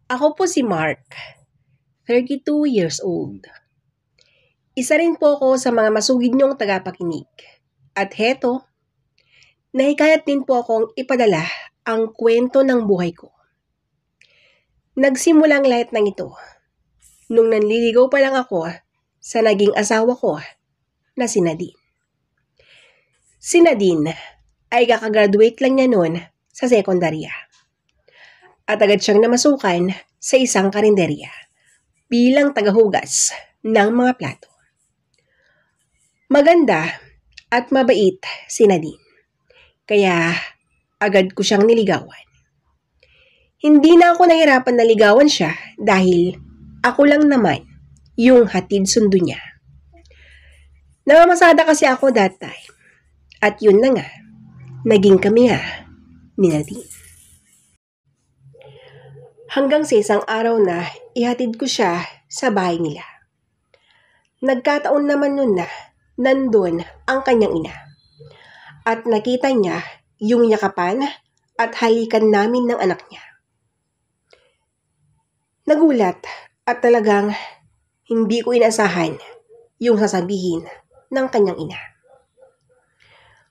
Ako po si Mark, 32 years old. Isa rin po ako sa mga masugid niyong tagapakinig. At heto, nahikayat din po akong ipadala ang kwento ng buhay ko. Nagsimulang lahat ng ito nung nanliligaw pa lang ako sa naging asawa ko na si Nadine. Si Nadine ay kakagraduate lang niya noon sa sekundarya. At agad siyang namasukan sa isang karinderya bilang tagahugas ng mga plato. Maganda at mabait si Nadine, kaya agad ko siyang niligawan. Hindi na ako nahirapan na ligawan siya dahil ako lang naman yung hatid sundo niya. Namamasada kasi ako that time at yun na nga, naging kami ni Nadine. Hanggang sa isang araw na ihatid ko siya sa bahay nila. Nagkataon naman nun na nandun ang kanyang ina. At nakita niya yung yakapan at halikan namin ng anak niya. Nagulat at talagang hindi ko inasahan yung sasabihin ng kanyang ina.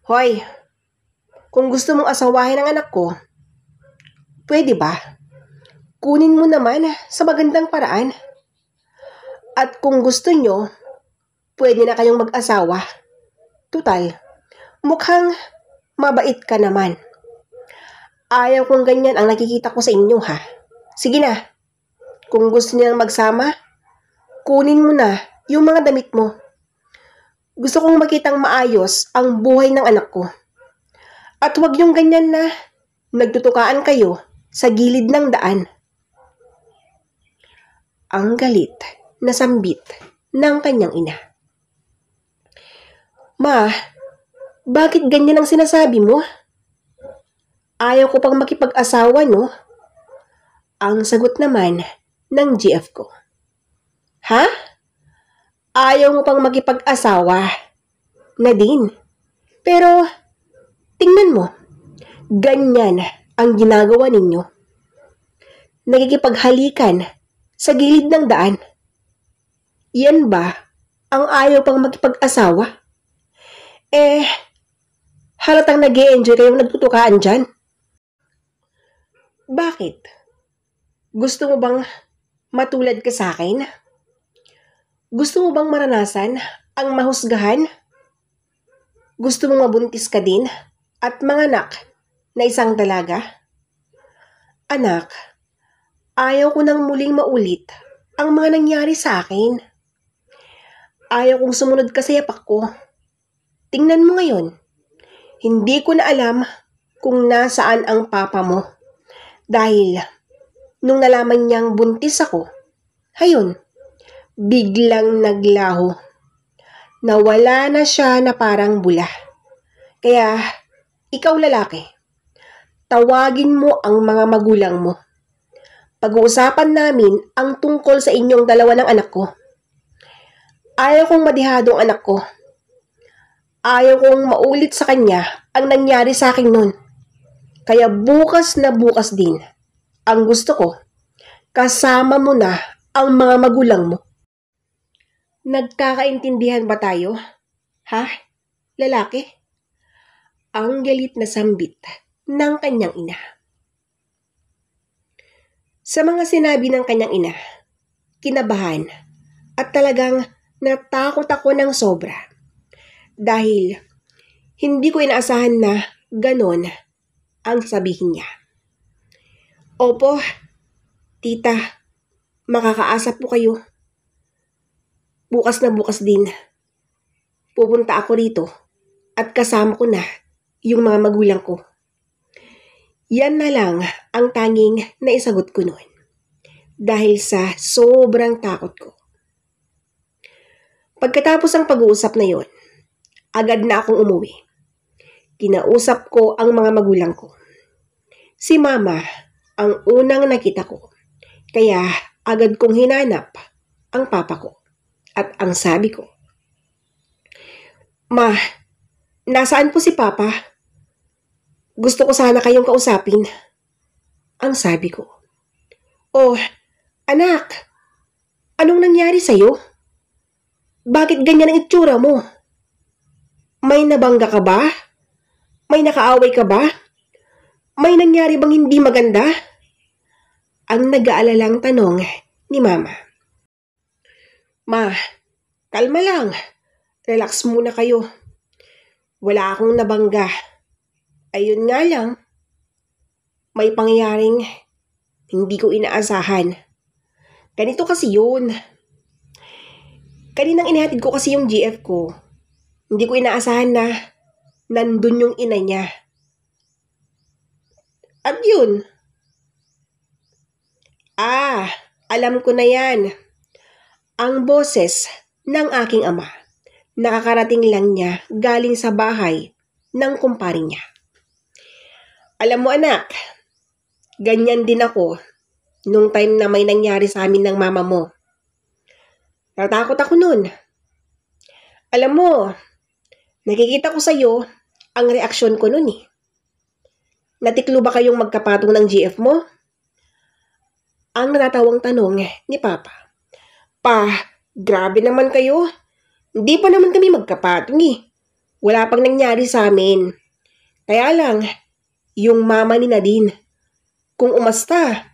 Hoy, kung gusto mong asawahin ang anak ko, pwede ba? Kunin mo naman sa magandang paraan. At kung gusto nyo, pwede na kayong mag-asawa. Tutal, mukhang mabait ka naman. Ayaw kong ganyan ang nakikita ko sa inyo ha. Sige na, kung gusto nilang magsama, kunin mo na yung mga damit mo. Gusto kong makitang maayos ang buhay ng anak ko. At huwag yung ganyan na nagtutukaan kayo sa gilid ng daan. Ang galit na sambit ng kanyang ina. Ma, bakit ganyan ang sinasabi mo? Ayaw ko pang makipag-asawa, no? Ang sagot naman ng GF ko. Ha? Ayaw mo pang makipag-asawa? Nadine, pero tingnan mo, ganyan ang ginagawa ninyo. Nagikipaghalikan sa gilid ng daan. Yan ba ang ayaw pang makipag-asawa? Halatang nag-e-enjoy kayong nagtutukaan dyan. Bakit? Gusto mo bang matulad ka sa akin? Gusto mo bang maranasan ang mahusgahan? Gusto mong mabuntis ka din at manganak na isang dalaga? Anak, ayaw ko nang muling maulit ang mga nangyari sa akin. Ayaw kong sumunod ka sa yapak ko. Tingnan mo ngayon. Hindi ko na alam kung nasaan ang papa mo. Dahil nung nalaman niyang buntis ako, hayun, biglang naglaho. Nawala na siya na parang bula. Kaya, ikaw lalaki, tawagin mo ang mga magulang mo. Pag-uusapan namin ang tungkol sa inyong dalawa ng anak ko. Ayaw kong madihado ang anak ko. Ayaw kong maulit sa kanya ang nangyari sa akin noon. Kaya bukas na bukas din, ang gusto ko, kasama mo na ang mga magulang mo. Nagkakaintindihan ba tayo? Ha? Lalaki? Ang galit na sambit ng kanyang ina. Sa mga sinabi ng kanyang ina, kinabahan at talagang natakot ako ng sobra. Dahil hindi ko inaasahan na ganon ang sabihin niya. Opo, tita, makakaasa po kayo. Bukas na bukas din, pupunta ako rito at kasama ko na yung mga magulang ko. Yan na lang ang tanging naisagot ko noon. Dahil sa sobrang takot ko. Pagkatapos ang pag-uusap na yon, agad na akong umuwi. Kinausap ko ang mga magulang ko. Si mama ang unang nakita ko. Kaya agad kong hinanap ang papa ko. At ang sabi ko, Ma, nasaan po si papa? Gusto ko sana kayong kausapin. Ang sabi ko. Oh, anak, anong nangyari sa'yo? Bakit ganyan ang itsura mo? May nabangga ka ba? May nakaaway ka ba? May nangyari bang hindi maganda? Ang nag-aalalang tanong ni Mama. Ma, kalma lang. Relax muna kayo. Wala akong nabangga. Ayun nga lang, may pangyayaring hindi ko inaasahan. Ganito kasi yun. Kaninang inihatid ko kasi yung GF ko. Hindi ko inaasahan na nandun yung ina niya. At yun. Alam ko na yan. Ang boses ng aking ama. Nakakarating lang niya galing sa bahay ng kumpare niya. Alam mo anak, ganyan din ako nung time na may nangyari sa amin ng mama mo. Natakot ako nun. Alam mo, nakikita ko sa'yo ang reaksyon ko nun eh. Natiklo ba kayong magkapatong ng GF mo? Ang natatawang tanong ni Papa. Pa, grabe naman kayo. Hindi pa naman kami magkapatong eh. Wala pang nangyari sa amin. Kaya lang, yung mama ni Nadine, kung umasta,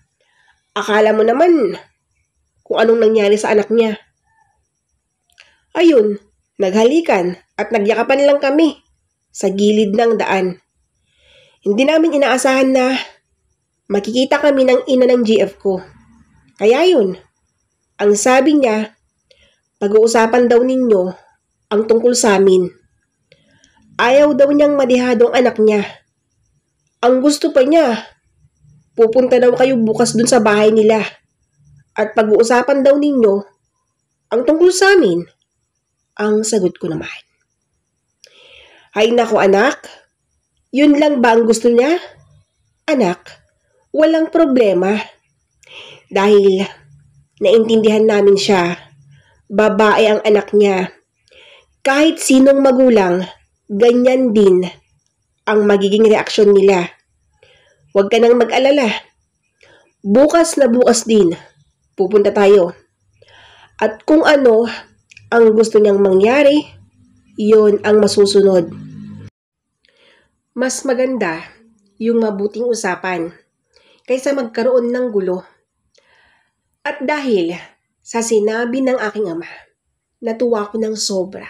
akala mo naman kung anong nangyari sa anak niya. Ayun, naghalikan at nagyakapan lang kami sa gilid ng daan. Hindi namin inaasahan na makikita kami ng ina ng GF ko. Kaya yun, ang sabi niya, pag-uusapan daw ninyo ang tungkol sa amin. Ayaw daw niyang madihadong anak niya. Ang gusto pa niya, pupunta daw kayo bukas dun sa bahay nila. At pag-uusapan daw ninyo ang tungkol sa amin. Ang sagot ko naman. Ay nako anak, yun lang ba ang gusto niya? Anak, walang problema. Dahil naintindihan namin siya, babae ang anak niya. Kahit sinong magulang, ganyan din ang magiging reaksyon nila. Huwag ka nang mag-alala. Bukas na bukas din, pupunta tayo. At kung ano ang gusto niyang mangyari, yun ang masusunod. Mas maganda yung mabuting usapan kaysa magkaroon ng gulo. At dahil sa sinabi ng aking ama, natuwa ko ng sobra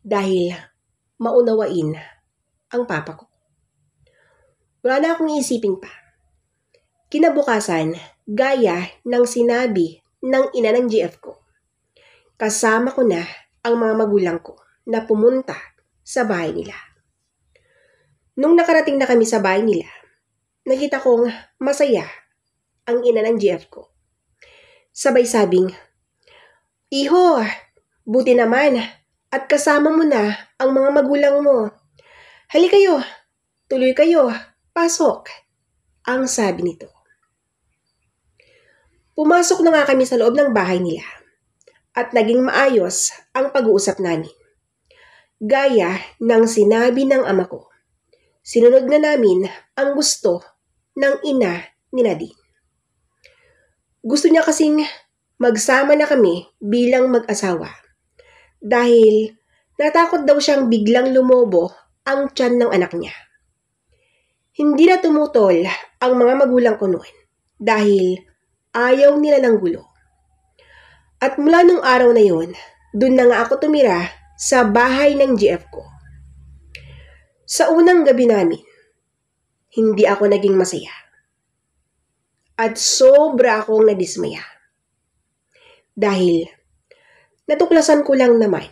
dahil maunawain ang papa ko. Wala na akong iisipin pa. Kinabukasan, gaya ng sinabi ng ina ng GF ko, kasama ko na ang mga magulang ko na pumunta sa bahay nila. Nung nakarating na kami sa bahay nila, nakita kong masaya ang ina ng GF ko. Sabay sabing, Iho, buti naman at kasama mo na ang mga magulang mo. Hali kayo, tuloy kayo, pasok, ang sabi nito. Pumasok na nga kami sa loob ng bahay nila at naging maayos ang pag-uusap namin. Gaya ng sinabi ng ama ko, sinunod na namin ang gusto ng ina ni Nadine. Gusto niya kasing magsama na kami bilang mag-asawa dahil natakot daw siyang biglang lumobo ang tiyan ng anak niya. Hindi na tumutol ang mga magulang ko noon dahil ayaw nila ng gulo. At mula nung araw na yun, dun na nga ako tumira sa bahay ng GF ko. Sa unang gabi namin, hindi ako naging masaya. At sobra akong nadismaya. Dahil natuklasan ko lang naman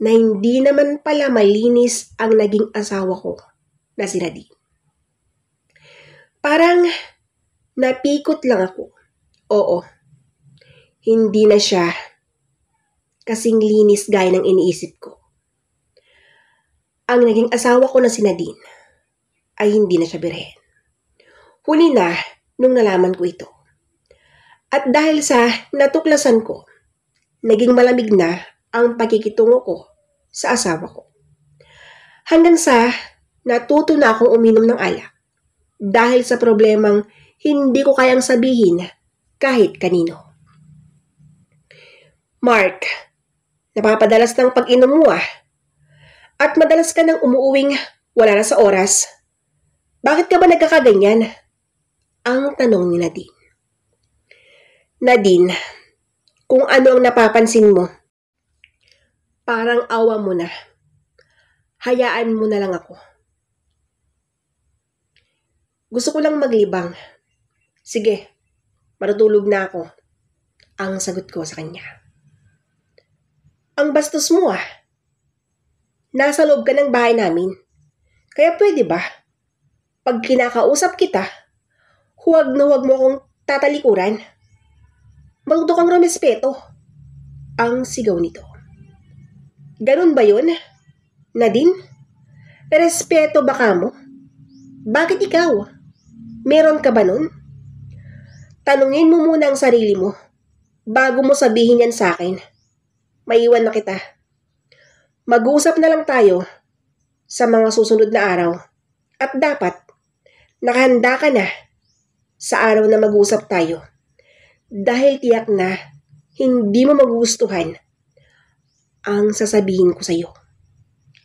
na hindi naman pala malinis ang naging asawa ko na si Nadine. Parang napikot lang ako. Oo, hindi na siya kasing linis gaya ng iniisip ko. Ang naging asawa ko na si Nadine ay hindi na siya birhen. Huli na nung nalaman ko ito. At dahil sa natuklasan ko, naging malamig na ang pakikitungo ko sa asawa ko. Hanggang sa natuto na akong uminom ng alak dahil sa problemang hindi ko kayang sabihin kahit kanino. Mark, napapadalas ng pag-inom mo at madalas ka nang umuuwing wala na sa oras. Bakit ka ba nagkakaganyan? Ang tanong ni Nadine. Nadine, kung ano ang napapansin mo, parang awa mo na. Hayaan mo na lang ako. Gusto ko lang maglibang. Sige, matutulog na ako. Ang sagot ko sa kanya. Ang bastos mo Nasa loob ka ng bahay namin. Kaya pwede ba? Pag kinakausap kita, huwag na huwag mo akong tatalikuran. Matuto kang rumespeto. Ang sigaw nito. Ganun ba yun? Nadine? Respeto ba ka mo? Bakit ikaw? Meron ka ba nun? Tanungin mo muna ang sarili mo bago mo sabihin yan sa akin. Maiwan na kita. Mag-uusap na lang tayo sa mga susunod na araw. At dapat, nakahanda ka na sa araw na mag-uusap tayo. Dahil tiyak na hindi mo magugustuhan ang sasabihin ko sa iyo.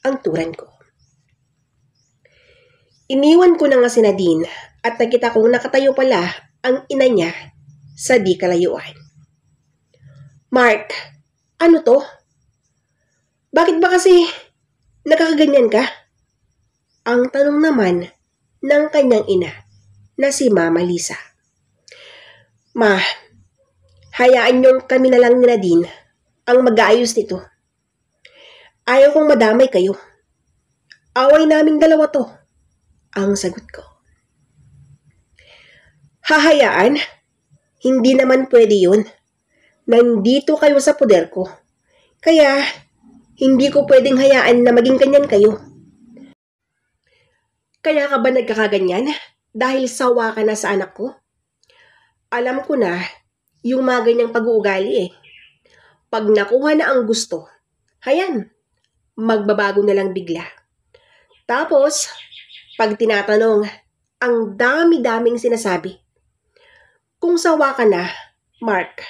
Ang turan ko. Iniwan ko na nga si Nadine at nakita kong nakatayo pala ang ina niya sa di kalayuan. Mark, ano to? Bakit ba kasi nakakaganyan ka? Ang tanong naman ng kanyang ina na si Mama Lisa. Ma, hayaan niyong kami na lang ni Nadine ang mag-aayos nito. Ayaw kong madamay kayo. Away naming dalawa to. Ang sagot ko. Hahayaan? Hindi naman pwede yun. Nandito kayo sa poder ko. Kaya, hindi ko pwedeng hayaan na maging ganyan kayo. Kaya ka ba nagkakaganyan? Dahil sawa ka na sa anak ko? Alam ko na yung mga ganyang pag-uugali Pag nakuha na ang gusto, hayan, magbabago na lang bigla. Tapos, pag tinatanong, ang dami-daming sinasabi. Kung sawa ka na, Mark,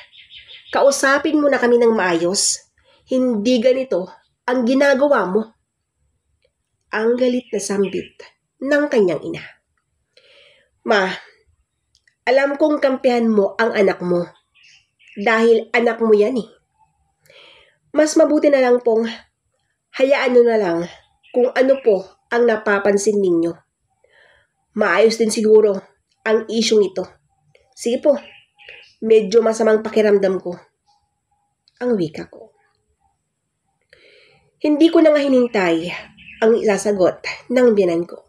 kausapin mo na kami ng maayos. Hindi ganito ang ginagawa mo. Ang galit na sambit ng kanyang ina. Ma, alam kong kampihan mo ang anak mo. Dahil anak mo yan Mas mabuti na lang pong hayaan nyo na lang kung ano po ang napapansin ninyo. Maayos din siguro ang isyong ito. Sige po, medyo masamang pakiramdam ko. Ang wika ko. Hindi ko na nga hinintay ang isasagot ng biyanan ko.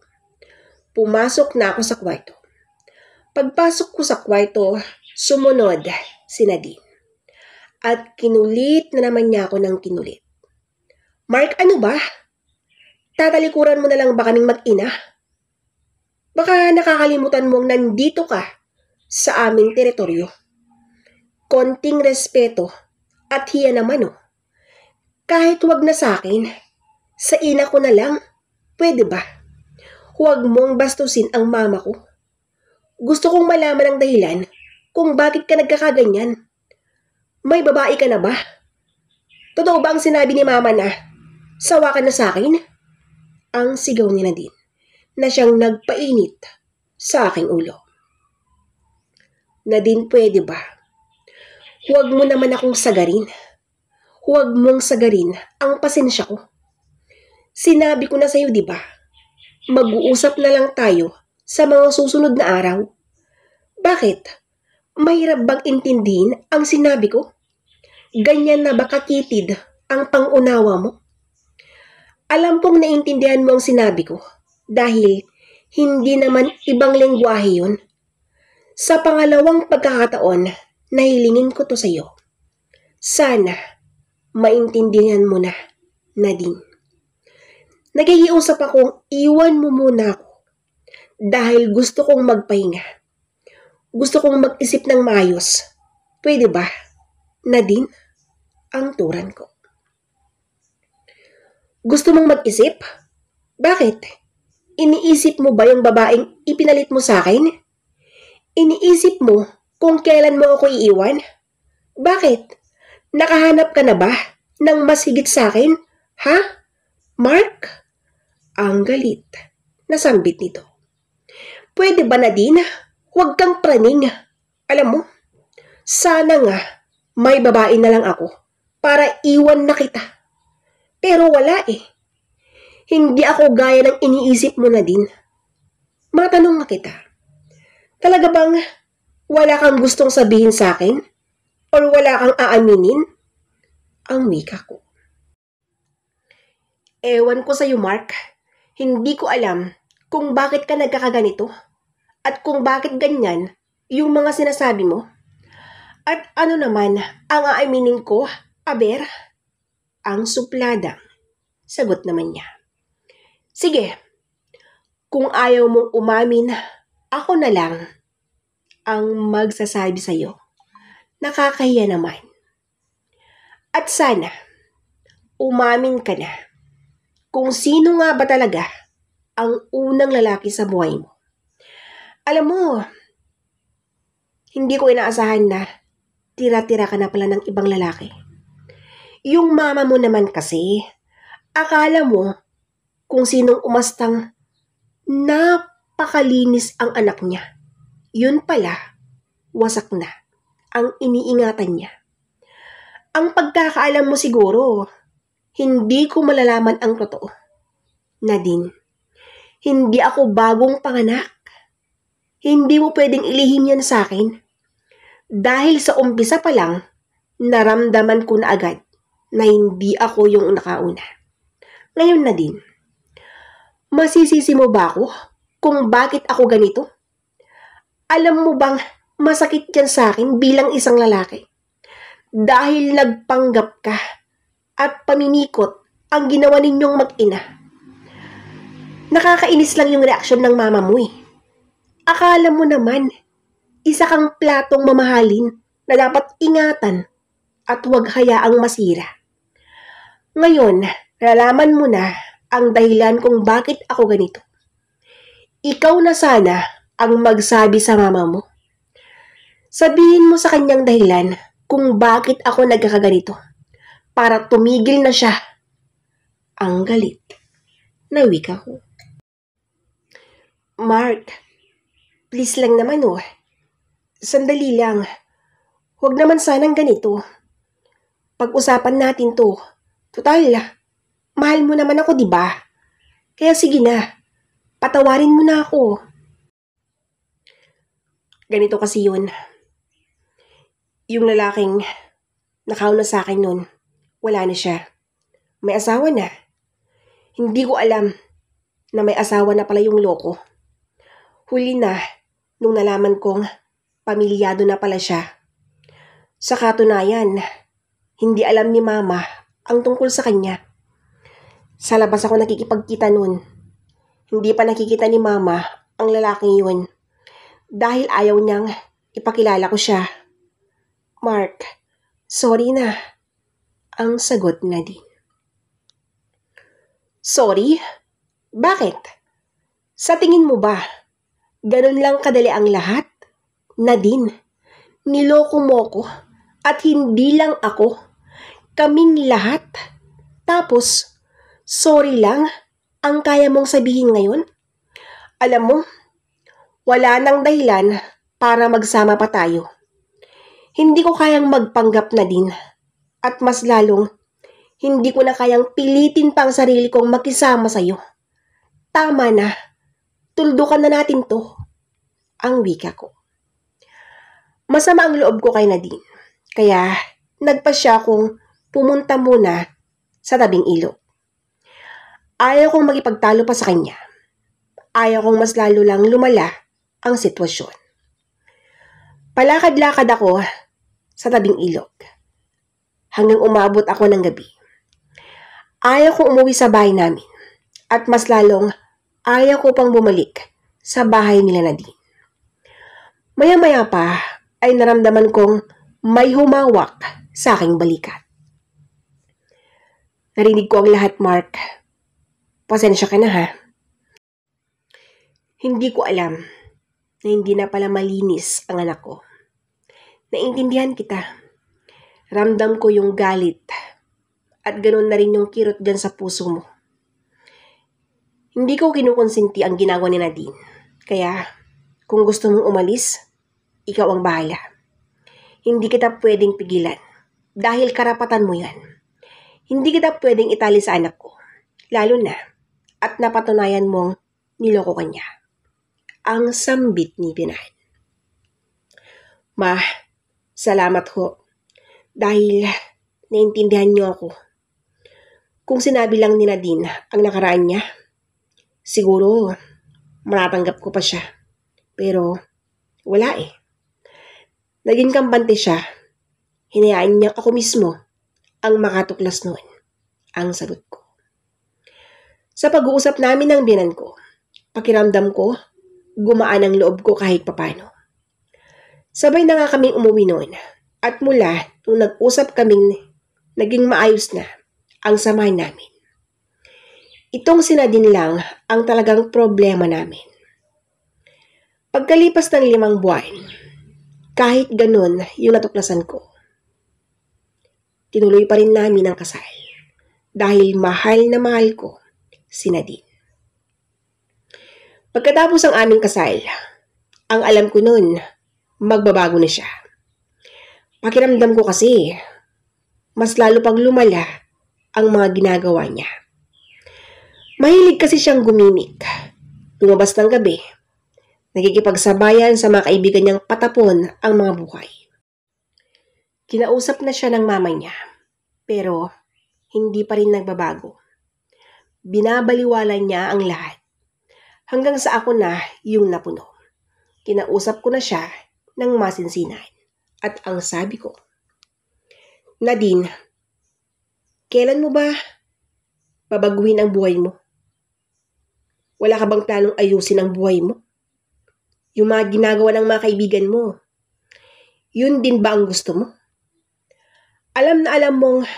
Pumasok na ako sa kwarto. Pagpasok ko sa kwarto, sumunod si Nadine. At kinulit na naman niya ako ng kinulit. Mark, ano ba? Tatalikuran mo na lang ba kaming mag-ina? Baka nakakalimutan mong nandito ka sa aming teritoryo. Konting respeto at hiya naman Kahit wag na sa akin, sa ina ko na lang, pwede ba? Huwag mong bastusin ang mama ko. Gusto kong malaman ang dahilan kung bakit ka nagkakaganyan. May babae ka na ba? Totoo ba ang sinabi ni mama na sawa ka na sa akin? Ang sigaw ni Nadine na siyang nagpainit sa aking ulo. Nadine, pwede ba? Huwag mo naman akong sagarin. Huwag mong sagarin ang pasensya ko. Sinabi ko na sa'yo, di ba? Mag-uusap na lang tayo sa mga susunod na araw. Bakit? Mahirap bang intindihin ang sinabi ko? Ganyan na ba kakitid ang pangunawa mo? Alam kong naintindihan mo ang sinabi ko dahil hindi naman ibang lengguwahe yun. Sa pangalawang pagkakataon, nahilingin ko to sa'yo. Sana maintindihan mo na, Nadine. Nagiiusap akong iwan mo muna ako dahil gusto kong magpahinga. Gusto kong mag-isip ng maayos. Pwede ba, Nadine? Ang turan ko. Gusto mong mag-isip? Bakit? Iniisip mo ba yung babaeng ipinalit mo sa akin? Iniisip mo kung kailan mo ako iiwan? Bakit? Nakahanap ka na ba ng mas higit sa akin? Ha? Mark? Ang galit na sambit nito. Pwede ba, Nadine? Huwag kang praning. Alam mo, sana nga may babae na lang ako para iwan na kita. Pero wala eh. Hindi ako gaya ng iniisip mo, Nadine. Matanong na kita. Talaga bang wala kang gustong sabihin sa akin? Or wala kang aaminin? Ang wika ko. Ewan ko sa'yo, Mark. Hindi ko alam kung bakit ka nagkakaganito at kung bakit ganyan yung mga sinasabi mo. At ano naman ang aaminin ko, aber? Ang supladang sagot naman niya. Sige, kung ayaw mong umamin, ako na lang ang magsasabi sa'yo. Nakakahiya naman. At sana, umamin ka na kung sino nga ba talaga ang unang lalaki sa buhay mo. Alam mo, hindi ko inaasahan na tira-tira ka na pala ng ibang lalaki. Yung mama mo naman kasi, akala mo kung sinong umastang napakalinis ang anak niya. Yun pala, wasak na ang iniingatan niya. Ang pagkakaalam mo siguro, hindi ko malalaman ang totoo. Nadine, hindi ako bagong panganak. Hindi mo pwedeng ilihim yan sa akin. Dahil sa umpisa pa lang, naramdaman ko na agad na hindi ako yung nakauna. Ngayon, Nadine, masisisi mo ba ako kung bakit ako ganito? Alam mo bang masakit yan sa akin bilang isang lalaki? Dahil nagpanggap ka at paminikot ang ginawa ninyong mag-ina. Nakakainis lang yung reaksyon ng mama mo eh. Akala mo naman, isa kang platong mamahalin na dapat ingatan at huwag hayaang masira. Ngayon, nalaman mo na ang dahilan kung bakit ako ganito. Ikaw na sana ang magsabi sa mama mo. Sabihin mo sa kanyang dahilan kung bakit ako nagkakaganito para tumigil na siya. Ang galit na wika ko. Mark, please lang naman oh. Sandali lang. Huwag naman sanang ganito. Pag-usapan natin to. Total, mahal mo naman ako, di ba? Kaya sige na, patawarin mo na ako. Ganito kasi yun. Yung lalaking nakauna sa akin nun, wala na siya. May asawa na. Hindi ko alam na may asawa na pala yung loko. Huli na nung nalaman kong pamilyado na pala siya. Sa katunayan, hindi alam ni mama ang tungkol sa kanya. Sa labas ako nakikipagkita nun. Hindi pa nakikita ni mama ang lalaking yun. Dahil ayaw niyang ipakilala ko siya. Mark, sorry na. Ang sagot na din. Sorry? Bakit? Sa tingin mo ba, ganun lang kadali ang lahat? Nadine, niloko mo ko at hindi lang ako. Kaming lahat. Tapos, sorry lang ang kaya mong sabihin ngayon? Alam mo, wala nang dahilan para magsama pa tayo. Hindi ko kayang magpanggap na din at mas lalong hindi ko na kayang pilitin pa ang sarili kong makisama sa'yo. Tama na. Tuldukan na natin to. Ang wika ko. Masama ang loob ko kay Nadine. Kaya nagpasya akong pumunta muna sa tabing ilog. Ayaw kong magipagtalo pa sa kanya. Ayaw kong mas lalo lang lumala ang sitwasyon. Palakad-lakad ako sa tabing ilog hanggang umabot ako ng gabi. Ayaw kong umuwi sa bahay namin at mas lalong ayaw ko pang bumalik sa bahay nila Nadine. Maya-maya pa ay naramdaman kong may humawak sa aking balikat. Narinig ko ang lahat, Mark. Pasensya ka na ha. Hindi ko alam na hindi na pala malinis ang anak ko. Naintindihan kita. Ramdam ko yung galit at ganoon na rin yung kirot dyan sa puso mo. Hindi ko kinukonsinti ang ginagawa ni Nadine. Kaya, kung gusto mong umalis, ikaw ang bahala. Hindi kita pwedeng pigilan. Dahil karapatan mo yan. Hindi kita pwedeng itali sa anak ko. Lalo na, at napatunayan mong niloko ka niya. Ang sambit ni Binay. Ma, salamat ho. Dahil naintindihan niyo ako. Kung sinabi lang ni Nadine ang nakaraan niya, siguro matatanggap ko pa siya. Pero wala eh. Naging kampante siya. Hinayaan niya ako mismo ang makatuklas noon. Ang sagot ko. Sa pag-uusap namin ng biyanan ko, pakiramdam ko, gumaan ang loob ko kahit papano. Sabay na nga kaming umuwi noon. At mula nung nag-usap kaming naging maayos na ang samahan namin. Itong si Nadine lang ang talagang problema namin. Pagkalipas ng 5 buwan, kahit ganun yung natuklasan ko, tinuloy pa rin namin ang kasal dahil mahal na mahal ko si Nadine. Pagkatapos ang aming kasal, ang alam ko noon, magbabago na siya. Pakiramdam ko kasi, mas lalo pang lumala ang mga ginagawa niya. Mahilig kasi siyang gumimik. Lumabas ng gabi, nagkikipagsabayan sa mga kaibigan niyang patapon ang mga buhay. Kinausap na siya ng mama niya, pero hindi pa rin nagbabago. Binabaliwala niya ang lahat. Hanggang sa ako na yung napuno. Kinausap ko na siya ng masinsinan. At ang sabi ko, Nadine, kailan mo ba babaguhin ang buhay mo? Wala ka bang planong ayusin ang buhay mo? Yung mga ginagawa ng mga kaibigan mo, yun din ba ang gusto mo? Alam na alam mong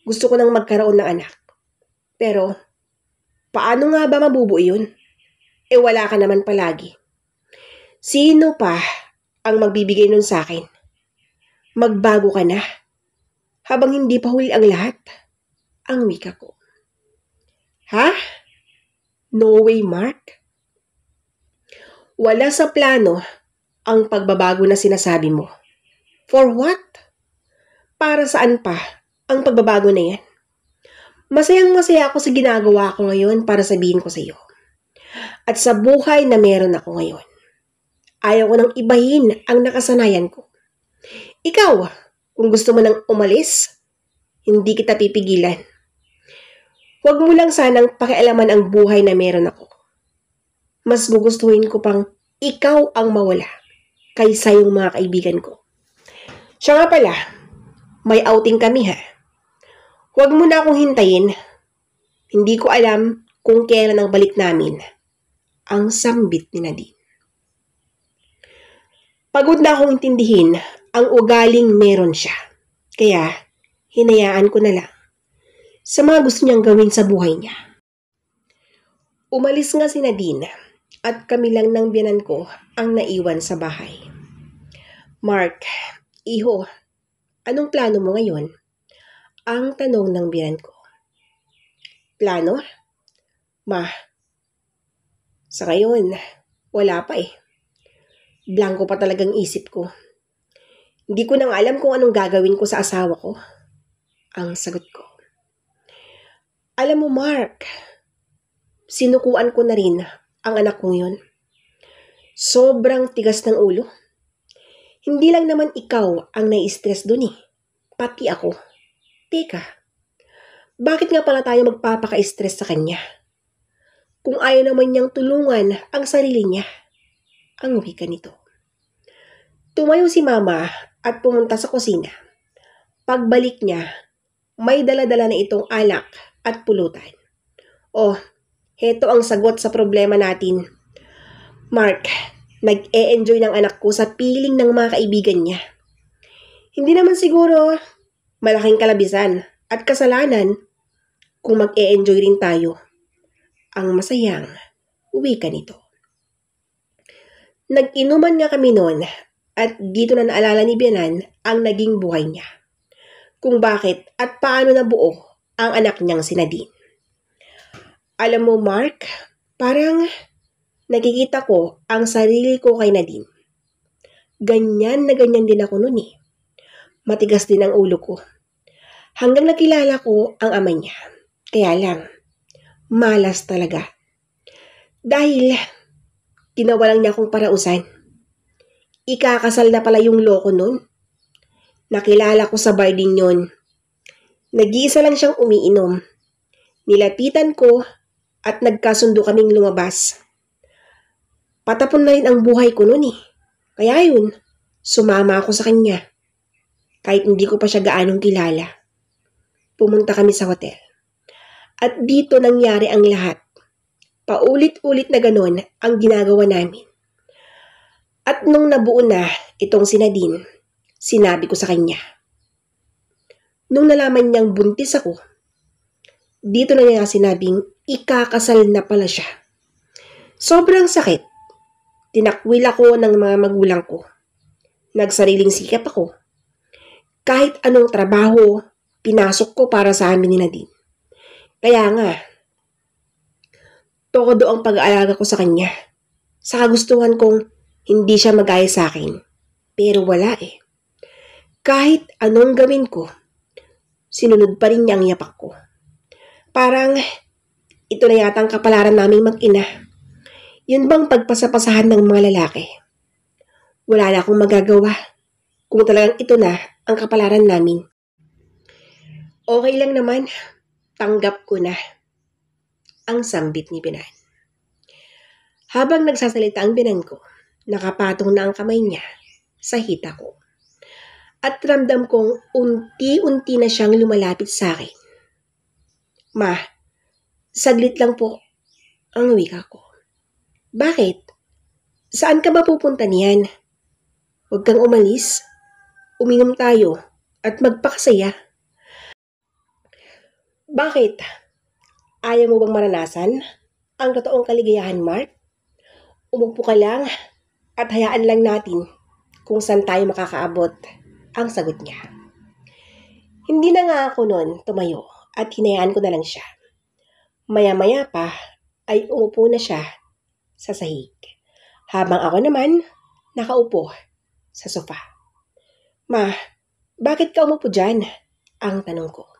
gusto ko nang magkaroon ng anak. Pero, paano nga ba mabubuo yun? Wala ka naman palagi. Sino pa ang magbibigay nun sa akin? Magbago ka na. Habang hindi pa huli ang lahat. Ang wika ko. Ha? No way, Mark. Wala sa plano ang pagbabago na sinasabi mo. For what? Para saan pa ang pagbabago na yan? Masayang-masaya ako sa ginagawa ko ngayon para sabihin ko sa iyo. At sa buhay na meron ako ngayon. Ayaw ko nang ibahin ang nakasanayan ko. Ikaw, kung gusto mo nang umalis, hindi kita pipigilan. Huwag mo lang sanang pakialaman ang buhay na meron ako. Mas gugustuhin ko pang ikaw ang mawala kaysa yung mga kaibigan ko. Siya nga pala, may outing kami ha. Huwag mo na akong hintayin. Hindi ko alam kung kailan ang balik namin. Ang sambit ni Nadine. Pagod na akong intindihin ang ugaling meron siya. Kaya, hinayaan ko na lang sa mga gusto niyang gawin sa buhay niya. Umalis nga si Nadine at kami lang ng biyanan ko ang naiwan sa bahay. Mark, iho, anong plano mo ngayon? Ang tanong ng biyanan ko. Plano? Ma, sa ngayon, wala pa eh. Blanco pa talagang isip ko. Hindi ko nang alam kung anong gagawin ko sa asawa ko. Ang sagot ko. Alam mo, Mark, sinukuan ko na rin ang anak kong yun. Sobrang tigas ng ulo. Hindi lang naman ikaw ang nai-stress dun eh. Pati ako. Teka, bakit nga pala tayo magpapaka-stress sa kanya? Kung ayaw naman niyang tulungan ang sarili niya. Ang wika nito. Tumayo si mama at pumunta sa kusina. Pagbalik niya, may dala-dala na itong alak at pulutan. Oh, heto ang sagot sa problema natin. Mark, nag-e-enjoy ng anak ko sa piling ng mga kaibigan niya. Hindi naman siguro malaking kalabisan at kasalanan kung mag-e-enjoy rin tayo. Ang masayang wika nito. Nag-inuman nga kami noon At dito na naalala ni Bianan ang naging buhay niya. Kung bakit at paano nabuo ang anak niyang si Nadine. Alam mo, Mark, parang nakikita ko ang sarili ko kay Nadine. Ganyan na ganyan din ako noon eh. Matigas din ang ulo ko. Hanggang nakilala ko ang ama niya. Kaya lang, malas talaga. Dahil tinawalan niya akong parausan. Ikakasal na pala yung loko nun. Nakilala ko sa bar din yun. Nag-iisa lang siyang umiinom. Nilapitan ko at nagkasundo kaming lumabas. Patapon na rin ang buhay ko nun eh. Kaya yun, sumama ako sa kanya. Kahit hindi ko pa siya gaanong kilala. Pumunta kami sa hotel. At dito nangyari ang lahat. Paulit-ulit na ganon ang ginagawa namin. At nung nabuo na itong si Nadine, sinabi ko sa kanya. Nung nalaman niyang buntis ako, dito na niya sinabing ikakasal na pala siya. Sobrang sakit. Tinakwil ako ng mga magulang ko. Nagsariling sikap ako. Kahit anong trabaho, pinasok ko para sa amin ni Nadine. Kaya nga, todo ang pag-aalaga ko sa kanya. Sa kagustuhan kong hindi siya magaya sa akin. Pero wala eh. Kahit anong gawin ko, sinunod pa rin niya ang yapak ko. Parang ito na yata ang kapalaran naming mag-ina. Yun bang pagpasapasahan ng mga lalaki? Wala na akong magagawa kung talagang ito na ang kapalaran namin. Okay lang naman, tanggap ko na ang sambit ni Binan. Habang nagsasalita ang Binan ko, nakapatong na ang kamay niya sa hita ko. At ramdam kong unti-unti na siyang lumalapit sa akin. Ma, saglit lang po ang wika ko. Bakit? Saan ka ba pupunta niyan? Huwag kang umalis. Uminom tayo at magpakasaya. Bakit? Ayaw mo bang maranasan ang totoong kaligayahan, Mark? Umupo ka lang at hayaan lang natin kung saan tayo makakaabot, ang sagot niya. Hindi na nga ako noon tumayo at hinayaan ko na lang siya. Maya-maya pa ay umupo na siya sa sahig. Habang ako naman nakaupo sa sofa. Ma, bakit ka umupo dyan? Ang tanong ko.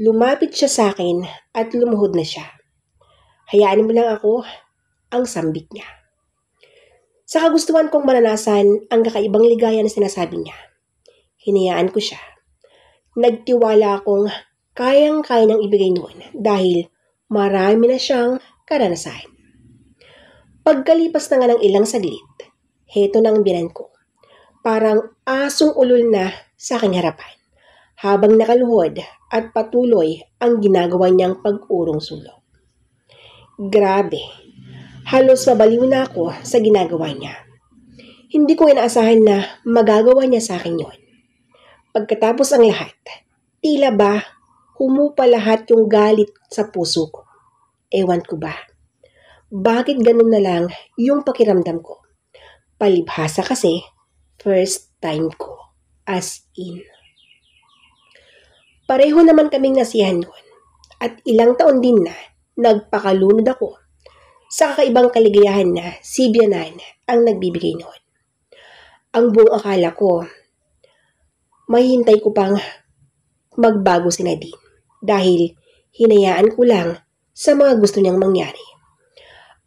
Lumapit siya sa akin at lumuhod na siya. Hayaan mo lang ako, ang sambit niya. Sa kagustuhan kong maranasan ang kakaibang ligaya na sinasabi niya, hinayaan ko siya. Nagtiwala akong kayang-kaya niyang ibigay noon dahil marami na siyang karanasan. Pagkalipas na nga ng ilang saglit, heto na ang Binan ko. Parang asong ulol na sa aking harapan habang nakaluhod at patuloy ang ginagawa niyang pag-urong sulok. Grabe. Halos mabaliw na ako sa ginagawa niya. Hindi ko inaasahan na magagawa niya sa akin yon. Pagkatapos ang lahat, tila ba humupa lahat yung galit sa puso ko. Ewan ko ba? Bakit ganun na lang yung pakiramdam ko? Palibhasa kasi, first time ko. As in. Pareho naman kaming nasiyahan noon. At ilang taon din na nagpakalunod ako sa kakaibang kaligayahan na si Bianan ang nagbibigay noon. Ang buong akala ko, mahihintay ko pang magbago si Nadine dahil hinayaan ko lang sa mga gusto niyang mangyari.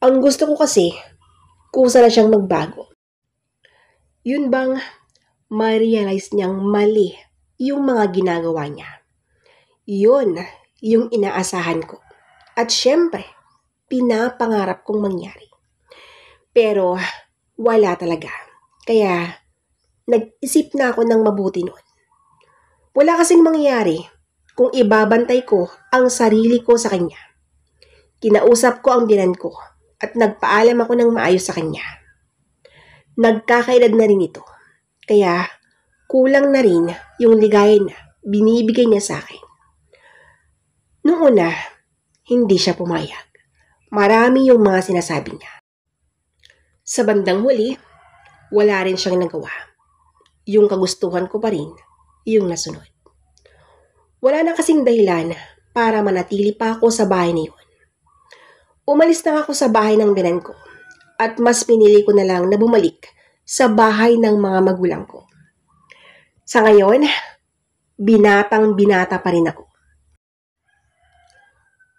Ang gusto ko kasi, kusa na siyang magbago. Yun bang ma-realize niyang mali yung mga ginagawa niya? Yun yung inaasahan ko. At syempre, pinapangarap kong mangyari. Pero wala talaga. Kaya nag-isip na ako ng mabuti noon. Wala kasing mangyari kung ibabantay ko ang sarili ko sa kanya. Kinausap ko ang Binan ko at nagpaalam ako ng maayos sa kanya. Nagkakaedad na rin ito. Kaya kulang na rin yung ligaya na binibigay niya sa akin. Noong una, hindi siya pumayag. Marami yung mga sinasabi niya. Sa bandang huli, wala rin siyang nagawa. Yung kagustuhan ko pa rin, yung nasunod. Wala na kasing dahilan para manatili pa ako sa bahay na yun. Umalis na ako sa bahay ng binan ko at mas pinili ko na lang na bumalik sa bahay ng mga magulang ko. Sa ngayon, binatang-binata pa rin ako.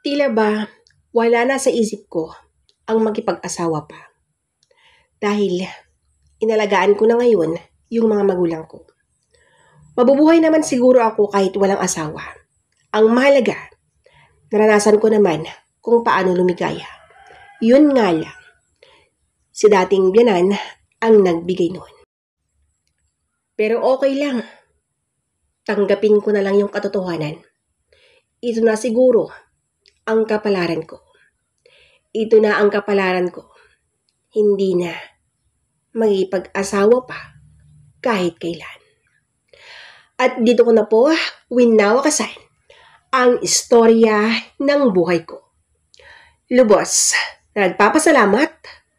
Tila ba wala na sa isip ko ang makipag-asawa pa. Dahil inalagaan ko na ngayon yung mga magulang ko. Mabubuhay naman siguro ako kahit walang asawa. Ang mahalaga, naranasan ko naman kung paano lumigaya. Yun nga lang, si dating biyanan ang nagbigay noon. Pero okay lang. Tanggapin ko na lang yung katotohanan. Ito na siguro ang kapalaran ko. Ito na ang kapalaran ko. Hindi na magipag-asawa pa kahit kailan. At dito ko na po winawakasan ang istorya ng buhay ko. Lubos na nagpapasalamat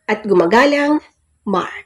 at gumagalang, Mark.